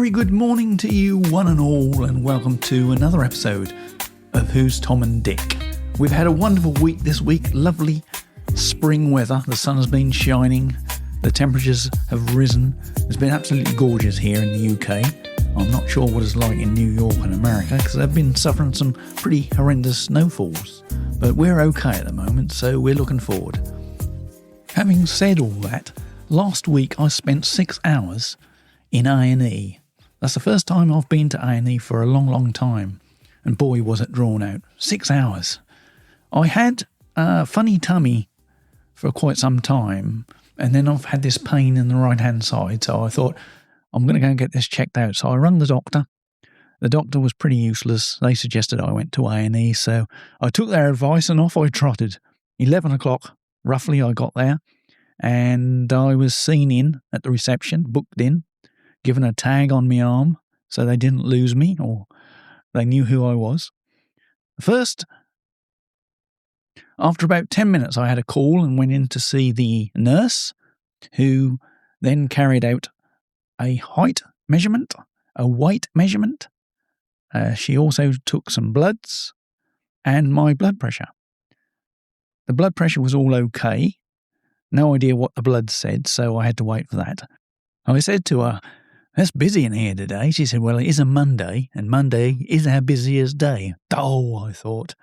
very good morning to you one and all, and welcome to another episode of Who's Tom and Dick. We've had a wonderful week this week, lovely spring weather, the sun has been shining, the temperatures have risen, it's been absolutely gorgeous here in the UK. I'm not sure what it's like in New York and America because they've been suffering some pretty horrendous snowfalls, but we're okay at the moment, so we're looking forward. Having said all that, last week I spent 6 hours in A&E. That's the first time I've been to A&E for a long, long time. And boy, was it drawn out. 6 hours. I had a funny tummy for quite some time. And then I've had this pain in the right-hand side. So I thought, I'm going to go and get this checked out. So I rang the doctor. The doctor was pretty useless. They suggested I went to A&E. So I took their advice and off I trotted. 11 o'clock, roughly, I got there. And I was seen in at the reception, booked in, given a tag on my arm so they didn't lose me or they knew who I was. First, after about 10 minutes, I had a call and went in to see the nurse, who then carried out a height measurement, a weight measurement. She also took some bloods and my blood pressure. The blood pressure was all okay. No idea what the blood said, so I had to wait for that. I said to her, "It's busy in here today." She said, "Well, it is a Monday, and Monday is our busiest day." Oh, I thought.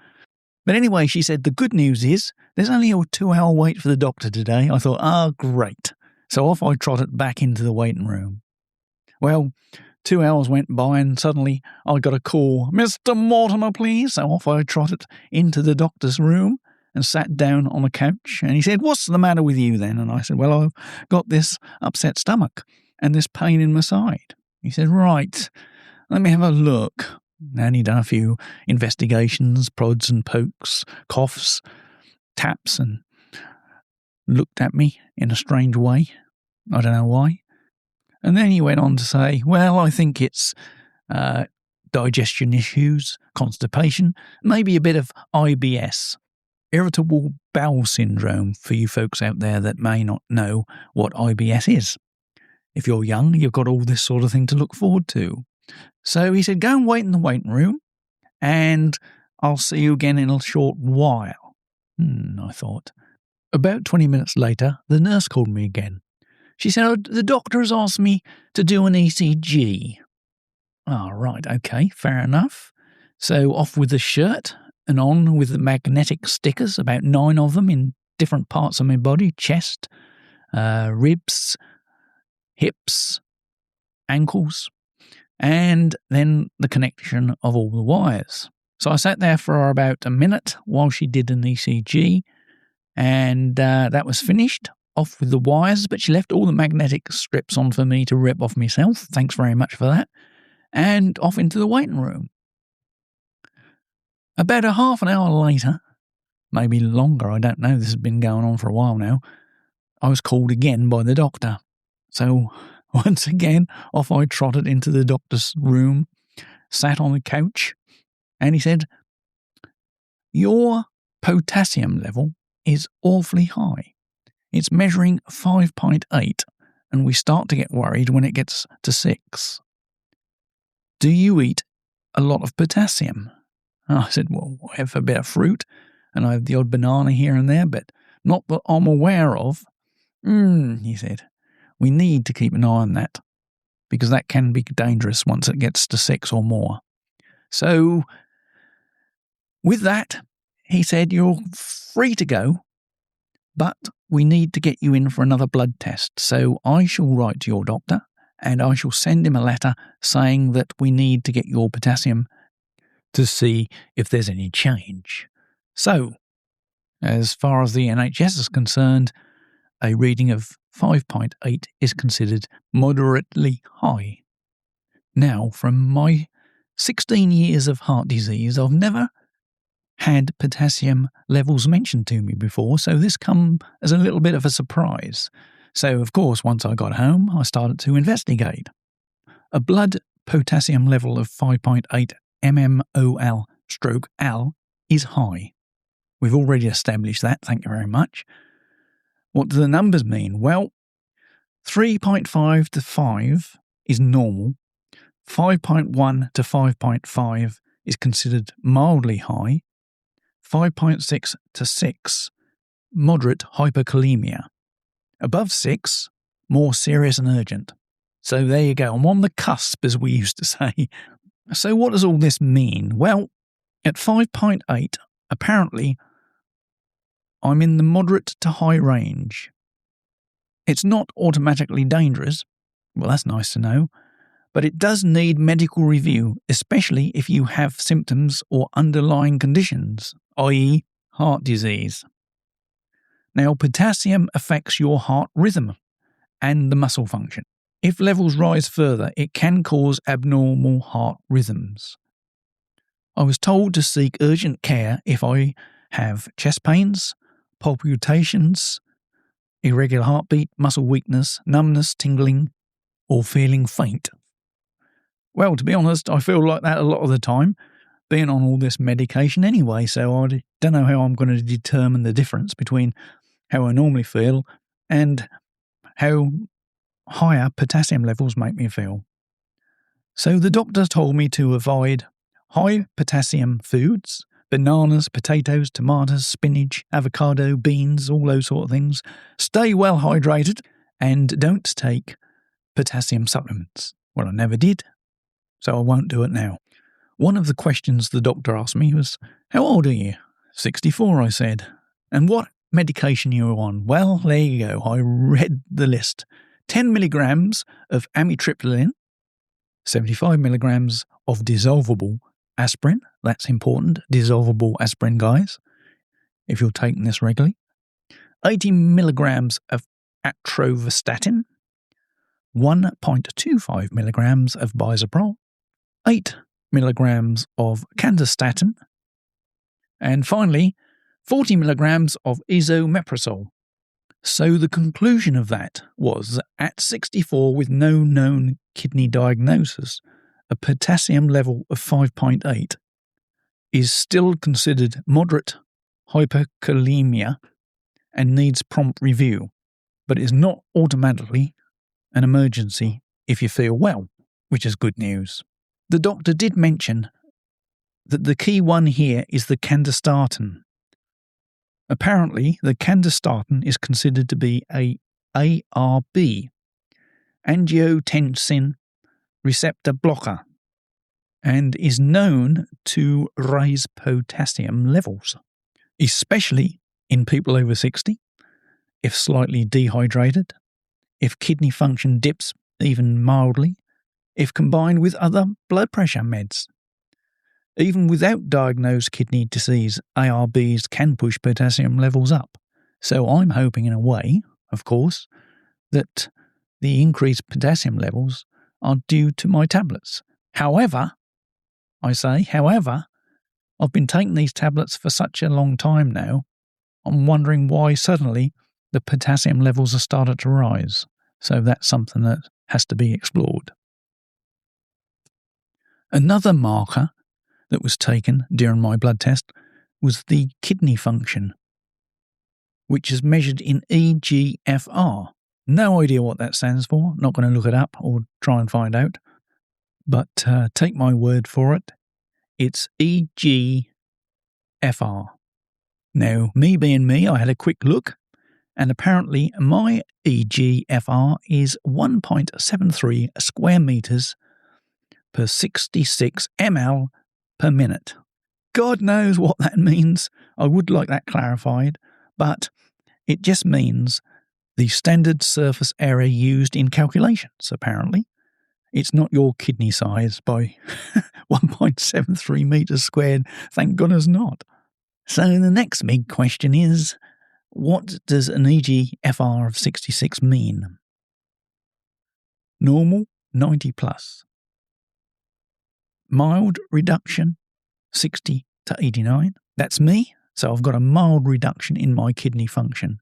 But anyway, she said, "The good news is there's only a 2-hour wait for the doctor today." I thought, great. So off I trotted back into the waiting room. Well, 2 hours went by and suddenly I got a call, "Mr. Mortimer, please." So off I trotted into the doctor's room and sat down on a couch. And he said, "What's the matter with you then?" And I said, "Well, I've got this upset stomach and this pain in my side." He said, "Right, let me have a look." And he done a few investigations, prods and pokes, coughs, taps, and looked at me in a strange way. I don't know why. And then he went on to say, "Well, I think it's digestion issues, constipation, maybe a bit of IBS, irritable bowel syndrome, for you folks out there that may not know what IBS is. If you're young, you've got all this sort of thing to look forward to." So he said, "Go and wait in the waiting room, and I'll see you again in a short while." I thought. About 20 minutes later, the nurse called me again. She said, "Oh, the doctor has asked me to do an ECG." Right, okay, fair enough. So off with the shirt and on with the magnetic stickers, about 9 of them in different parts of my body, chest, ribs, hips, ankles, and then the connection of all the wires. So I sat there for about a minute while she did an ECG, and that was finished. Off with the wires, but she left all the magnetic strips on for me to rip off myself. Thanks very much for that. And off into the waiting room. About a half an hour later, maybe longer, I don't know, this has been going on for a while now, I was called again by the doctor. So once again, off I trotted into the doctor's room, sat on the couch, and he said, "Your potassium level is awfully high. It's measuring 5.8, and we start to get worried when it gets to 6. Do you eat a lot of potassium?" I said, "Well, I have a bit of fruit, and I have the odd banana here and there, but not that I'm aware of." He said, "We need to keep an eye on that, because that can be dangerous once it gets to 6 or more." So, with that, he said, "You're free to go, but we need to get you in for another blood test. So I shall write to your doctor, and I shall send him a letter saying that we need to get your potassium to see if there's any change." So, as far as the NHS is concerned, a reading of 5.8 is considered moderately high. Now, from my 16 years of heart disease, I've never had potassium levels mentioned to me before, so this come as a little bit of a surprise. So, of course, once I got home, I started to investigate. A blood potassium level of 5.8 mmol/Al is high. We've already established that, thank you very much. What do the numbers mean? Well, 3.5 to 5 is normal, 5.1 to 5.5 is considered mildly high. 5.6 to 6, moderate hyperkalemia. Above 6, more serious and urgent. So there you go. I'm on the cusp, as we used to say. So what does all this mean? Well, at 5.8, apparently, I'm in the moderate to high range. It's not automatically dangerous. Well, that's nice to know. But it does need medical review, especially if you have symptoms or underlying conditions, i.e. heart disease. Now, potassium affects your heart rhythm and the muscle function. If levels rise further, it can cause abnormal heart rhythms. I was told to seek urgent care if I have chest pains, palpitations, irregular heartbeat, muscle weakness, numbness, tingling, or feeling faint. Well, to be honest, I feel like that a lot of the time, being on all this medication anyway, so I don't know how I'm going to determine the difference between how I normally feel and how higher potassium levels make me feel. So the doctor told me to avoid high potassium foods, bananas, potatoes, tomatoes, spinach, avocado, beans, all those sort of things. Stay well hydrated and don't take potassium supplements. Well, I never did, so I won't do it now. One of the questions the doctor asked me was, how old are you? 64, I said. And what medication you were on? Well, there you go. I read the list. 10 milligrams of amitriptyline, 75 milligrams of dissolvable aspirin. That's important. Dissolvable aspirin, guys, if you're taking this regularly. 80 milligrams of atorvastatin, 1.25 milligrams of bisoprol, 8 milligrams of candistatin, and finally, 40 milligrams of esomeprazole. So the conclusion of that was that at 64 with no known kidney diagnosis, a potassium level of 5.8 is still considered moderate hyperkalemia and needs prompt review, but is not automatically an emergency if you feel well, which is good news. The doctor did mention that the key one here is the candistatin. Apparently, the candistatin is considered to be a ARB, angiotensin receptor blocker, and is known to raise potassium levels, especially in people over 60, if slightly dehydrated, if kidney function dips even mildly, if combined with other blood pressure meds. Even without diagnosed kidney disease, ARBs can push potassium levels up. So I'm hoping in a way, of course, that the increased potassium levels are due to my tablets. However, I've been taking these tablets for such a long time now, I'm wondering why suddenly the potassium levels have started to rise. So that's something that has to be explored. Another marker that was taken during my blood test was the kidney function, which is measured in EGFR. No idea what that stands for. Not going to look it up or try and find out. But take my word for it. It's EGFR. Now, me being me, I had a quick look, and apparently my EGFR is 1.73 square meters per 66 ml per minute. God knows what that means. I would like that clarified, but it just means the standard surface area used in calculations, apparently. It's not your kidney size by 1.73 meters squared. Thank goodness not. So the next big question is, what does an EGFR of 66 mean? Normal, 90 plus. Mild reduction, 60 to 89. That's me. So I've got a mild reduction in my kidney function.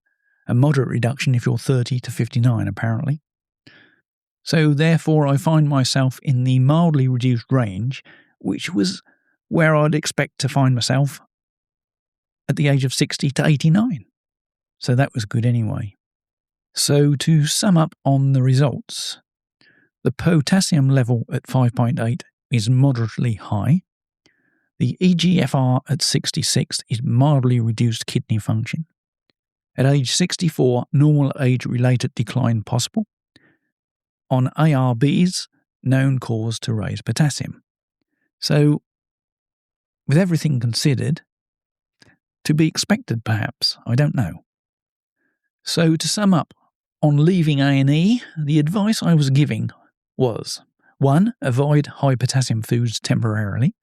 A moderate reduction if you're 30 to 59, apparently. So therefore I find myself in the mildly reduced range, which was where I'd expect to find myself at the age of 60 to 89. So that was good anyway. So to sum up on the results, the The potassium level at 5.8 is moderately high. The eGFR at 66 is mildly reduced kidney function. At age 64, normal age-related decline possible. On ARBs, known cause to raise potassium. So, with everything considered, to be expected perhaps, I don't know. So to sum up, on leaving A&E, the advice I was giving was 1. Avoid high potassium foods temporarily.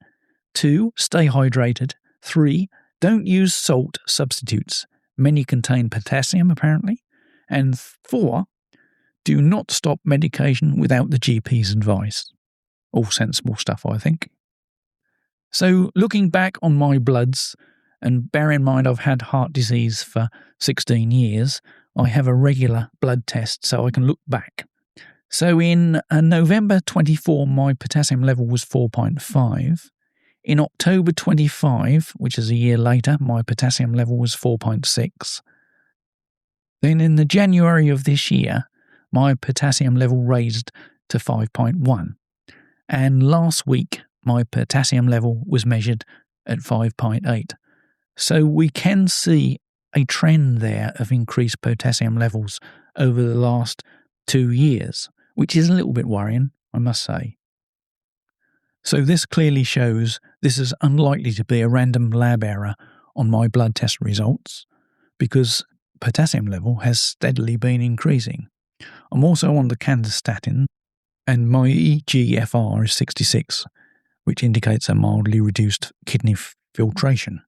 2. Stay hydrated. 3. Don't use salt substitutes. Many contain potassium apparently. And 4. Do not stop medication without the GP's advice. All sensible stuff, I think. So looking back on my bloods, and bear in mind I've had heart disease for 16 years, I have a regular blood test so I can look back. So in November 24, my potassium level was 4.5. In October 25, which is a year later, my potassium level was 4.6. Then in the January of this year, my potassium level raised to 5.1. And last week, my potassium level was measured at 5.8. So we can see a trend there of increased potassium levels over the last 2 years, which is a little bit worrying, I must say. So this clearly shows this is unlikely to be a random lab error on my blood test results, because potassium level has steadily been increasing. I'm also on the candistatin, and my eGFR is 66, which indicates a mildly reduced kidney filtration.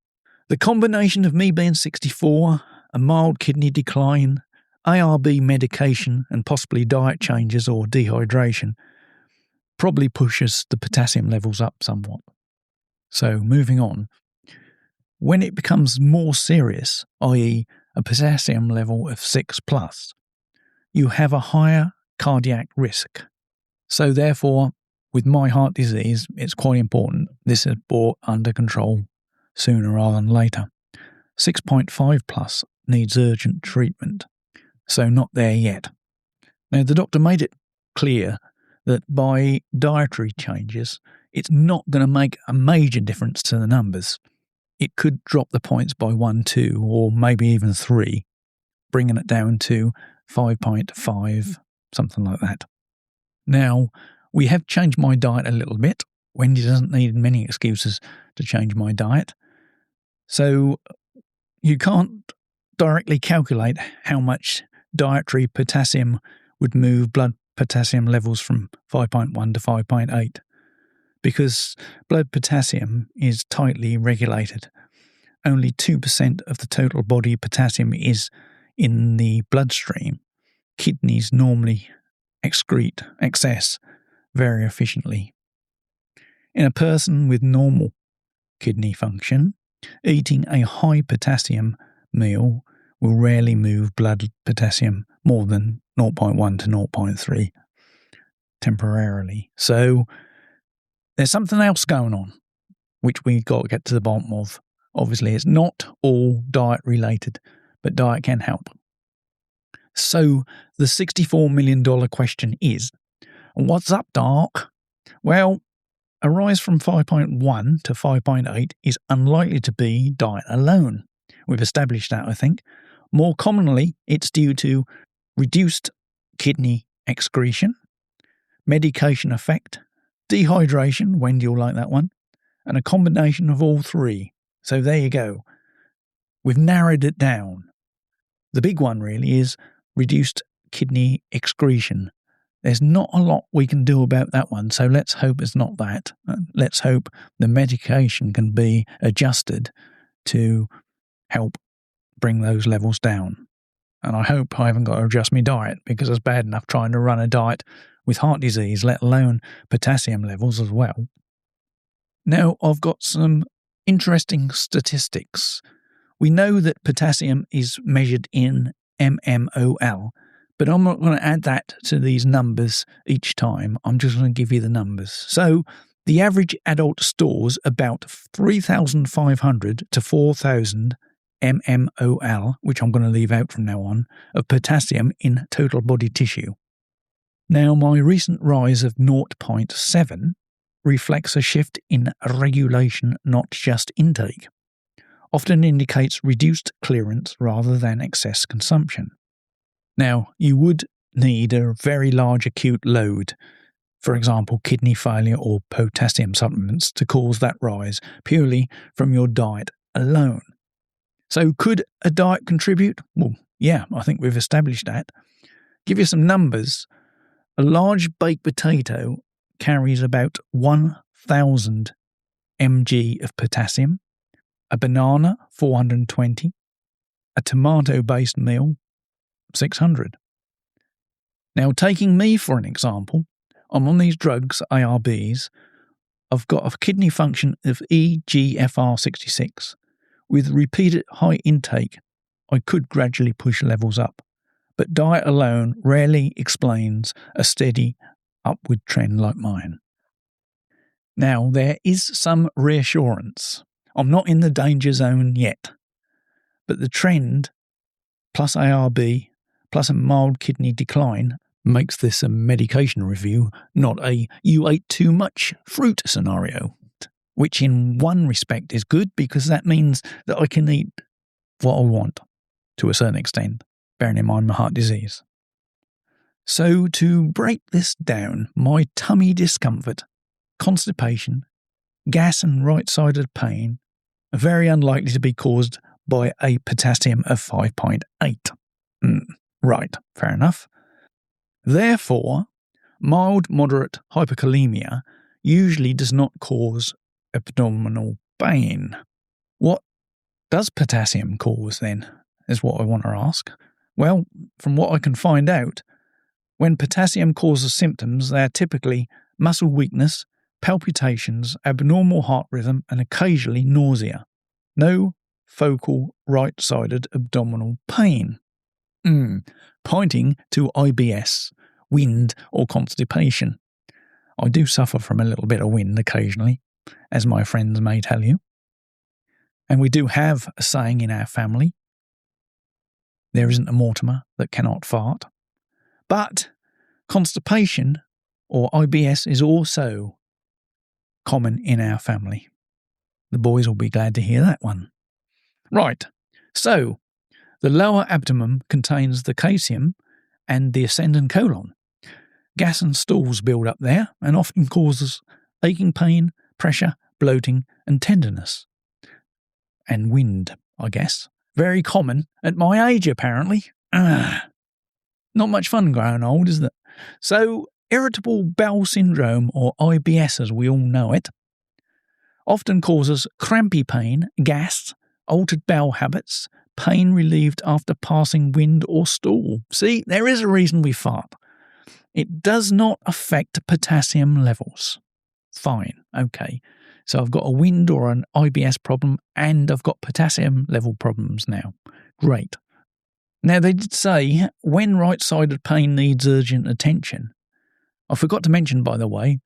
The combination of me being 64, a mild kidney decline, ARB medication, and possibly diet changes or dehydration probably pushes the potassium levels up somewhat. So moving on, when it becomes more serious, i.e. a potassium level of 6+, you have a higher cardiac risk. So therefore, with my heart disease, it's quite important this is brought under control sooner rather than later. 6.5+ needs urgent treatment, so not there yet. Now, the doctor made it clear that by dietary changes, it's not going to make a major difference to the numbers. It could drop the points by 1, 2, or maybe even 3, bringing it down to 5.5, something like that. Now, we have changed my diet a little bit. Wendy doesn't need many excuses to change my diet. So you can't directly calculate how much dietary potassium would move blood potassium levels from 5.1 to 5.8, because blood potassium is tightly regulated. Only 2% of the total body potassium is in the bloodstream. Kidneys normally excrete excess very efficiently. In a person with normal kidney function, eating a high potassium meal will rarely move blood potassium more than 0.1 to 0.3 temporarily. So there's something else going on, which we've got to get to the bottom of. Obviously, it's not all diet related, but diet can help. So the $64 million question is, what's up, Doc? Well, a rise from 5.1 to 5.8 is unlikely to be diet alone. We've established that, I think. More commonly, it's due to reduced kidney excretion, medication effect, dehydration, Wendy will like that one, and a combination of all three. So there you go. We've narrowed it down. The big one really is reduced kidney excretion. There's not a lot we can do about that one, so let's hope it's not that. Let's hope the medication can be adjusted to help bring those levels down. And I hope I haven't got to adjust my diet, because it's bad enough trying to run a diet with heart disease, let alone potassium levels as well. Now, I've got some interesting statistics. We know that potassium is measured in mmol, but I'm not going to add that to these numbers each time. I'm just going to give you the numbers. So the average adult stores about 3,500 to 4,000 mmol, which I'm going to leave out from now on, of potassium in total body tissue. Now, my recent rise of 0.7 reflects a shift in regulation, not just intake. Often indicates reduced clearance rather than excess consumption. Now, you would need a very large acute load, for example, kidney failure or potassium supplements, to cause that rise purely from your diet alone. So could a diet contribute? Well, yeah, I think we've established that. Give you some numbers. A large baked potato carries about 1,000 mg of potassium, a banana 420, a tomato-based meal 600. Now, taking me for an example, I'm on these drugs, ARBs. I've got a kidney function of EGFR 66. With repeated high intake, I could gradually push levels up, but diet alone rarely explains a steady upward trend like mine. Now, there is some reassurance. I'm not in the danger zone yet, but the trend plus ARB plus a mild kidney decline makes this a medication review, not a you ate too much fruit scenario, which in one respect is good because that means that I can eat what I want to a certain extent, bearing in mind my heart disease. So to break this down, my tummy discomfort, constipation, gas and right-sided pain are very unlikely to be caused by a potassium of 5.8. Right, fair enough. Therefore, mild moderate hyperkalemia usually does not cause abdominal pain. What does potassium cause then, is what I want to ask. Well, from what I can find out, when potassium causes symptoms, they are typically muscle weakness, palpitations, abnormal heart rhythm, and occasionally nausea. No focal right-sided abdominal pain. Pointing to IBS, wind, or constipation. I do suffer from a little bit of wind occasionally, as my friends may tell you. And we do have a saying in our family, there isn't a Mortimer that cannot fart. But constipation, or IBS, is also common in our family. The boys will be glad to hear that one. Right, so the lower abdomen contains the caesium and the ascending colon. Gas and stools build up there and often causes aching pain, pressure, bloating, and tenderness. And wind, I guess. Very common at my age, apparently. Not much fun growing old, is it? So, irritable bowel syndrome, or IBS as we all know it, often causes crampy pain, gas, altered bowel habits, pain relieved after passing wind or stool. See, there is a reason we fart. It does not affect potassium levels. Fine, okay. So I've got a wind or an IBS problem and I've got potassium level problems now. Great. Now they did say when right-sided pain needs urgent attention. I forgot to mention, by the way,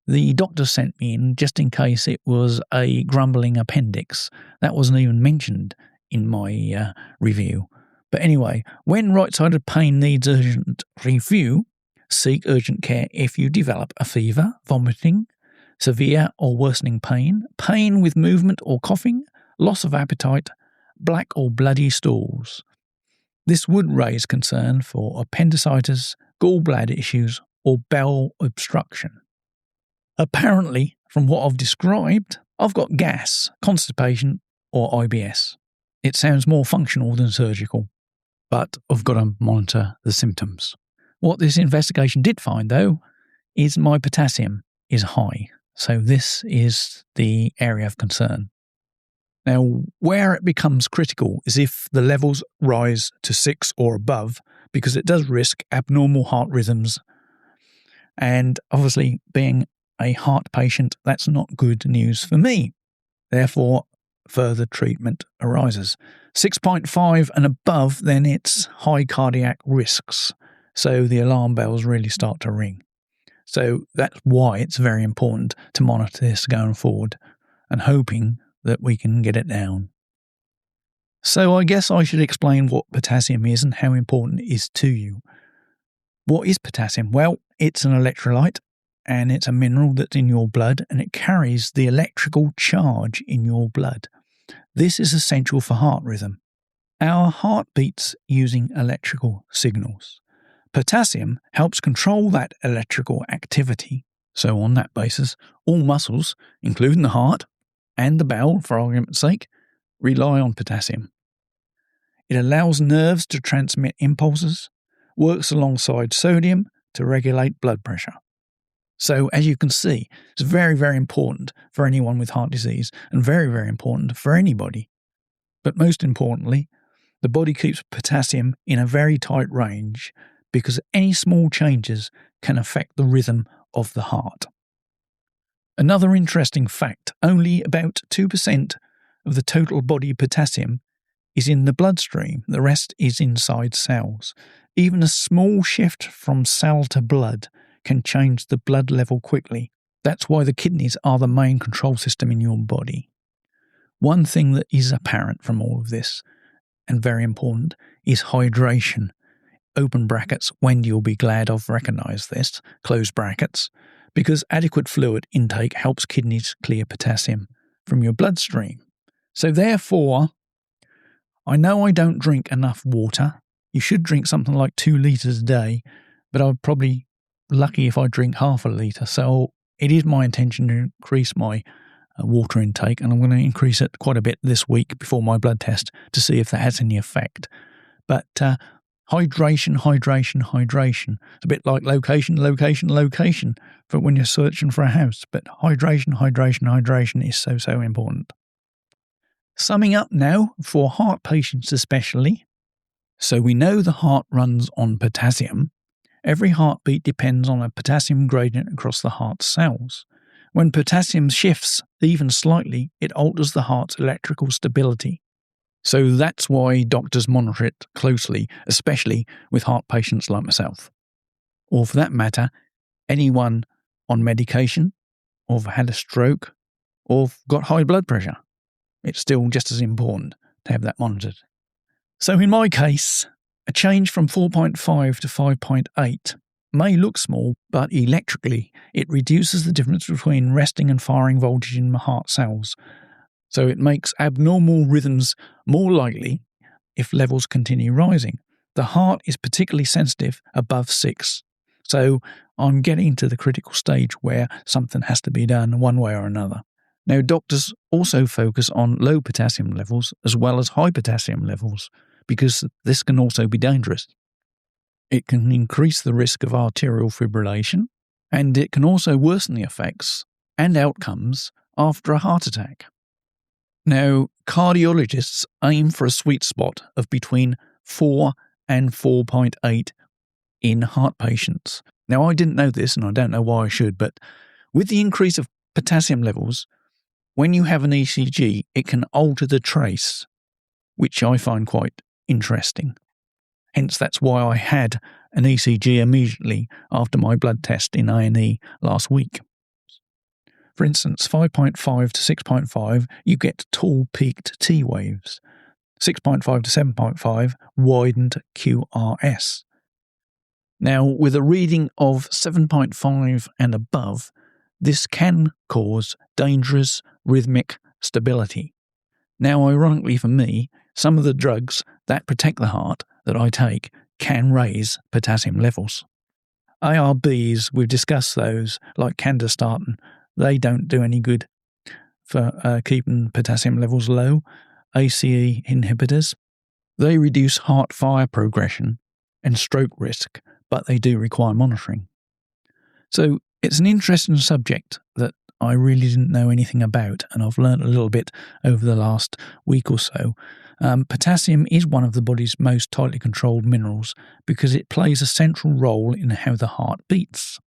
the doctor sent me in just in case it was a grumbling appendix. That wasn't even mentioned in my review. But anyway, when right-sided pain needs urgent review, seek urgent care if you develop a fever, vomiting, severe or worsening pain, pain with movement or coughing, loss of appetite, black or bloody stools. This would raise concern for appendicitis, gallbladder issues, or bowel obstruction. Apparently, from what I've described, I've got gas, constipation, or IBS. It sounds more functional than surgical, but I've got to monitor the symptoms. What this investigation did find, though, is my potassium is high. So this is the area of concern. Now, where it becomes critical is if the levels rise to 6 or above, because it does risk abnormal heart rhythms. And obviously, being a heart patient, that's not good news for me. Therefore, further treatment arises. 6.5 and above, then it's high cardiac risks. So the alarm bells really start to ring. So that's why it's very important to monitor this going forward and hoping that we can get it down. So I guess I should explain what potassium is and how important it is to you. What is potassium? Well, it's an electrolyte and it's a mineral that's in your blood and it carries the electrical charge in your blood. This is essential for heart rhythm. Our heart beats using electrical signals. Potassium helps control that electrical activity. So on that basis, all muscles, including the heart and the bowel, for argument's sake, rely on potassium. It allows nerves to transmit impulses, works alongside sodium to regulate blood pressure. So as you can see, it's very, very important for anyone with heart disease and very, very important for anybody. But most importantly, the body keeps potassium in a very tight range because any small changes can affect the rhythm of the heart. Another interesting fact, only about 2% of the total body potassium is in the bloodstream. The rest is inside cells. Even a small shift from cell to blood can change the blood level quickly. That's why the kidneys are the main control system in your body. One thing that is apparent from all of this, and very important, is hydration. Open brackets, Wendy will be glad I've recognised this, close brackets, because adequate fluid intake helps kidneys clear potassium from your bloodstream. So therefore, I know I don't drink enough water. You should drink something like 2 litres a day, but I'm probably lucky if I drink half a litre. So it is my intention to increase my water intake, and I'm going to increase it quite a bit this week before my blood test to see if that has any effect. But hydration. It's a bit like location for when you're searching for a house. But hydration is so important. Summing up now for heart patients especially. So we know the heart runs on potassium. Every heartbeat depends on a potassium gradient across the heart cells. When potassium shifts even slightly, it alters the heart's electrical stability. So that's why doctors monitor it closely, especially with heart patients like myself. Or for that matter, anyone on medication, or have had a stroke, or got high blood pressure. It's still just as important to have that monitored. So in my case, a change from 4.5 to 5.8 may look small, but electrically it reduces the difference between resting and firing voltage in the heart cells. So it makes abnormal rhythms more likely if levels continue rising. The heart is particularly sensitive above 6. So I'm getting to the critical stage where something has to be done one way or another. Now, doctors also focus on low potassium levels as well as high potassium levels because this can also be dangerous. It can increase the risk of arterial fibrillation, and it can also worsen the effects and outcomes after a heart attack. Now, cardiologists aim for a sweet spot of between 4 and 4.8 in heart patients. Now, I didn't know this, and I don't know why I should, but with the increase of potassium levels, when you have an ECG, it can alter the trace, which I find quite interesting. Hence, that's why I had an ECG immediately after my blood test in A&E last week. For instance, 5.5 to 6.5, you get tall peaked T waves. 6.5 to 7.5, widened QRS. Now, with a reading of 7.5 and above, this can cause dangerous rhythmic stability. Now, ironically for me, some of the drugs that protect the heart that I take can raise potassium levels. ARBs, we've discussed those, like candistatin, they don't do any good for keeping potassium levels low. ACE inhibitors, they reduce heart fire progression and stroke risk, but they do require monitoring. So it's an interesting subject that I really didn't know anything about, and I've learned a little bit over the last week or so. Potassium is one of the body's most tightly controlled minerals because it plays a central role in how the heart beats.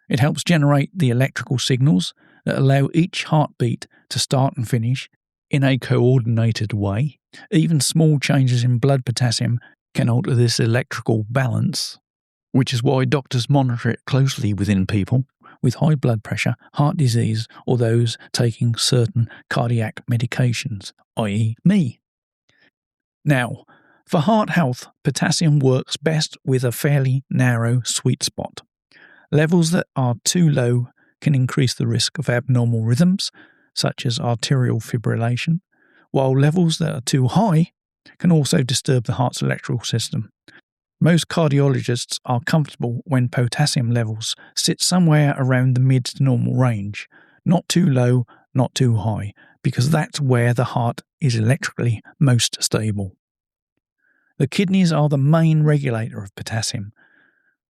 It helps generate the electrical signals that allow each heartbeat to start and finish in a coordinated way. Even small changes in blood potassium can alter this electrical balance, which is why doctors monitor it closely within people with high blood pressure, heart disease, or those taking certain cardiac medications, i.e. me. Now, For heart health, potassium works best with a fairly narrow sweet spot. Levels that are too low can increase the risk of abnormal rhythms, such as arterial fibrillation, while levels that are too high can also disturb the heart's electrical system. Most cardiologists are comfortable when potassium levels sit somewhere around the mid to normal range, not too low, not too high, because that's where the heart is electrically most stable. The kidneys are the main regulator of potassium.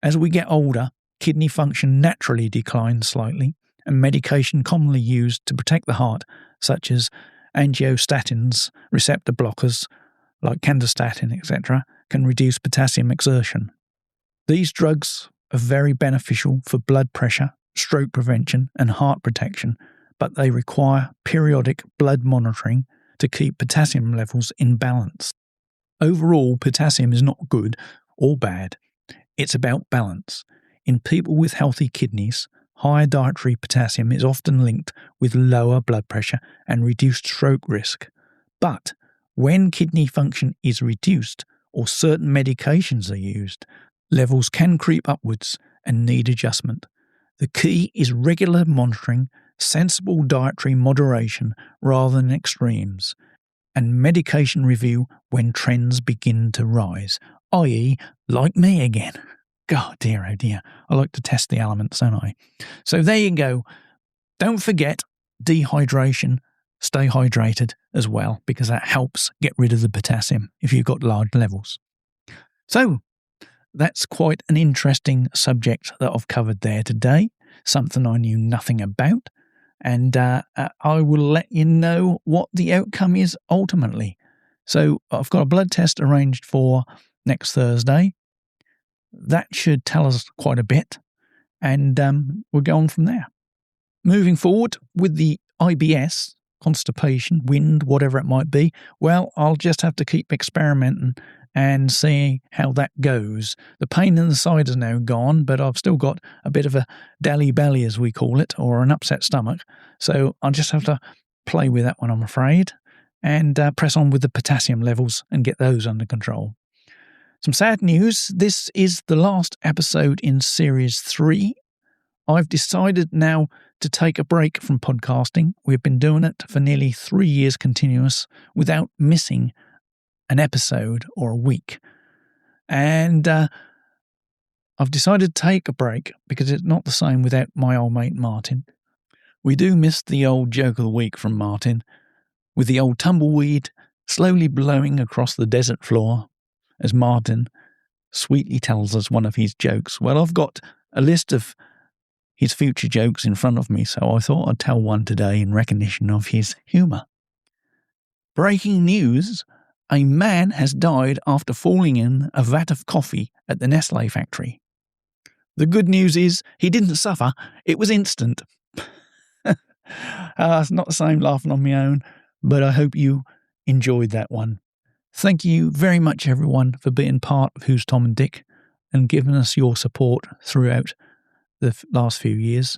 As we get older, kidney function naturally declines slightly, and medication commonly used to protect the heart, such as angiostatins, receptor blockers like candostatin, etc., can reduce potassium exertion. These drugs are very beneficial for blood pressure, stroke prevention, and heart protection, but they require periodic blood monitoring to keep potassium levels in balance. Overall, potassium is not good or bad. It's about balance. In people with healthy kidneys, higher dietary potassium is often linked with lower blood pressure and reduced stroke risk. But when kidney function is reduced or certain medications are used, levels can creep upwards and need adjustment. The key is regular monitoring, sensible dietary moderation rather than extremes, and medication review when trends begin to rise, i.e., like me again. God dear, oh dear. I like to test the elements, don't I? So there you go. Don't forget dehydration. Stay hydrated as well, because that helps get rid of the potassium if you've got large levels. So that's quite an interesting subject that I've covered there today, something I knew nothing about. And I will let you know what the outcome is ultimately. So I've got a blood test arranged for next Thursday. That should tell us quite a bit, and we'll go on from there. Moving forward with the IBS, constipation, wind, whatever it might be, well, I'll just have to keep experimenting and see how that goes. The pain in the side is now gone, but I've still got a bit of a dally belly, as we call it, or an upset stomach. So I'll just have to play with that one, I'm afraid, and press on with the potassium levels and get those under control. Some sad news. This is the last episode in Series 3. I've decided now to take a break from podcasting. We've been doing it for nearly 3 years continuous without missing an episode or a week. And I've decided to take a break because it's not the same without my old mate Martin. We do miss the old joke of the week from Martin, with the old tumbleweed slowly blowing across the desert floor as Martin sweetly tells us one of his jokes. Well, I've got a list of his future jokes in front of me, so I thought I'd tell one today in recognition of his humour. Breaking news. A man has died after falling in a vat of coffee at the Nestlé factory. The good news is he didn't suffer. It was instant. It's not the same laughing on my own, but I hope you enjoyed that one. Thank you very much, everyone, for being part of Who's Tom and Dick and giving us your support throughout the last few years.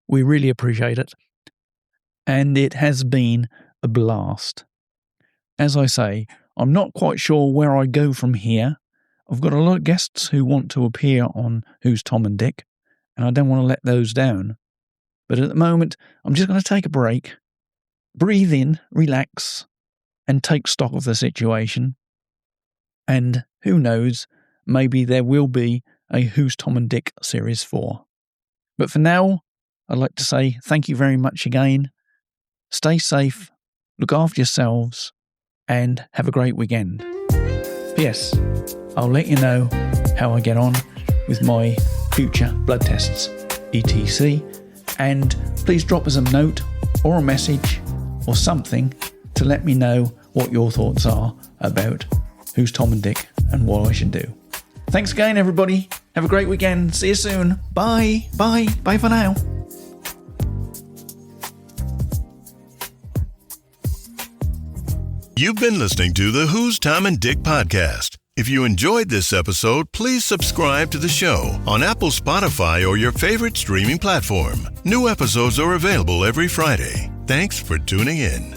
We really appreciate it. And it has been a blast. As I say, I'm not quite sure where I go from here. I've got a lot of guests who want to appear on Who's Tom and Dick, and I don't want to let those down. But at the moment, I'm just going to take a break, breathe in, relax, and take stock of the situation. And who knows, maybe there will be a Who's Tom and Dick Series 4. But for now, I'd like to say thank you very much again. Stay safe, look after yourselves, and have a great weekend. P.S. I'll let you know how I get on with my future blood tests, etc. And please drop us a note or a message or something to let me know what your thoughts are about Who's Tom and Dick and what I should do. Thanks again, everybody. Have a great weekend. See you soon. Bye. Bye. Bye for now. You've been listening to the Who's Tom and Dick podcast. If you enjoyed this episode, please subscribe to the show on Apple, Spotify, or your favorite streaming platform. New episodes are available every Friday. Thanks for tuning in.